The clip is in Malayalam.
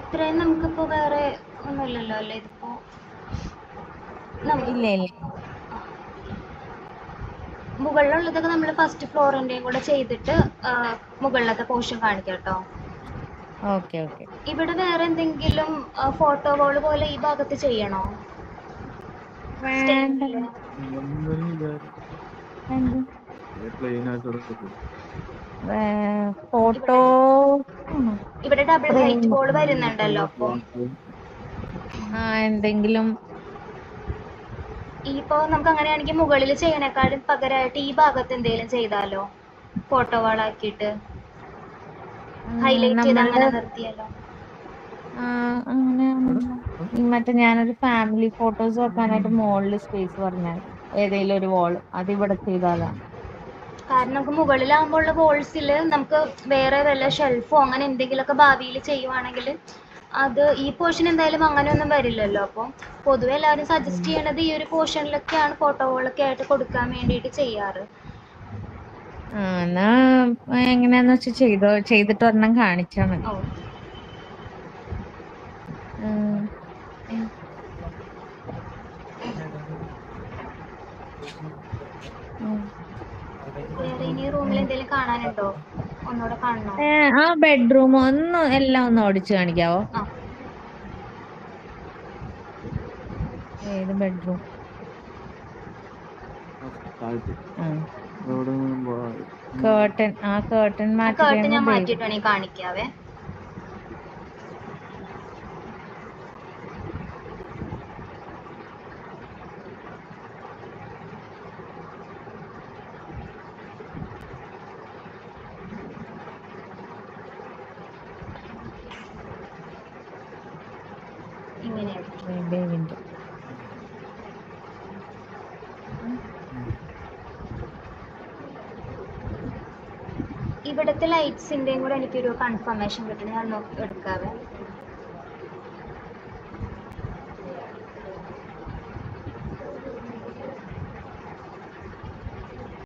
ഇത്രയും നമുക്കിപ്പോ വേറെ ഒന്നുമില്ലല്ലോ അല്ലേ ഇതിപ്പോ ഇല്ല ഇല്ല. മുകളിലുള്ളതൊക്കെ നമ്മൾ ഫസ്റ്റ് ഫ്ലോറിന്റെയും കൂടെ ചെയ്തിട്ട് മുകളിലത്തെ പോർഷൻ കാണിക്കാം കേട്ടോ. Okay okay. ഇവിടെ വേറെ എന്തെങ്കിലും ഫോട്ടോ വോൾ പോലെ ഈ ഭാഗത്ത് ചെയ്യണോ? വേണ്ട. ഫോട്ടോ ഇവിടെ ഡബിൾ ഹൈറ്റ് വോൾ വരുന്നുണ്ടല്ലോ. അപ്പൊ എന്തെങ്കിലും ഇപ്പൊ നമുക്ക് അങ്ങനെയാണെങ്കിൽ മുകളിൽ ചെയ്യണേക്കാളും പകരമായിട്ട് ഈ ഭാഗത്ത് എന്തെങ്കിലും ചെയ്താലോ, ഫോട്ടോ വാൾ ആക്കിയിട്ട് ഹൈലൈറ്റ് ചെയ്ത് അങ്ങനെ നിർത്തിയാലോ? അങ്ങനെ മറ്റേ ഞാനൊരു ഫാമിലി ഫോട്ടോസ് വെക്കാനായിട്ട് മുകളിൽ സ്പേസ് പറഞ്ഞാൽ ഏതെങ്കിലും ഒരു വോൾ അത് ഇവിടെ ചെയ്താലാണ്. കാരണം നമുക്ക് മുകളിലാകുമ്പോൾ ഉള്ള വോൾസിൽ നമുക്ക് വേറെ വല്ല ഷെൽഫോ അങ്ങനെ എന്തെങ്കിലുമൊക്കെ ഭാവിയിൽ ചെയ്യുവാണെങ്കിൽ അത് ഈ പോർഷൻ എന്തായാലും അങ്ങനെയൊന്നും വരില്ലല്ലോ. അപ്പം പൊതുവെ എല്ലാവരും സജസ്റ്റ് ചെയ്യണത് ഈ ഒരു പോർഷനിലൊക്കെയാണ് ഫോട്ടോ വോളൊക്കെ ആയിട്ട് കൊടുക്കാൻ വേണ്ടിയിട്ട് ചെയ്യാറ്. എന്നാ എങ്ങനെയാന്ന് വെച്ചാൽ ചെയ്തിട്ട് ഒരെണ്ണം കാണിച്ചാൽ മതി. വേറെ ഇനി റൂമിൽ എന്തെങ്കിലും കാണാനുണ്ടോ? ഒന്നുകൂടെ കാണണോ? ആ ബെഡ്റൂം എല്ലാം ഒന്ന് ഓടിച്ച് കാണിക്കാവോ? ഏത് ബെഡ്റൂം? കേർട്ടൻ കേർട്ടൻ ഞാൻ മാറ്റിട്ട് മാറ്റിയിട്ട് വേണമെങ്കിൽ കാണിക്കാവേ. ബേവിന്റെ ഇവിടുത്തെ ലൈറ്റ്സിന്റെയും കൂടെ എനിക്കൊരു കൺഫർമേഷൻ കിട്ടണം. ഞാൻ നോക്കി എടുക്കാവേ.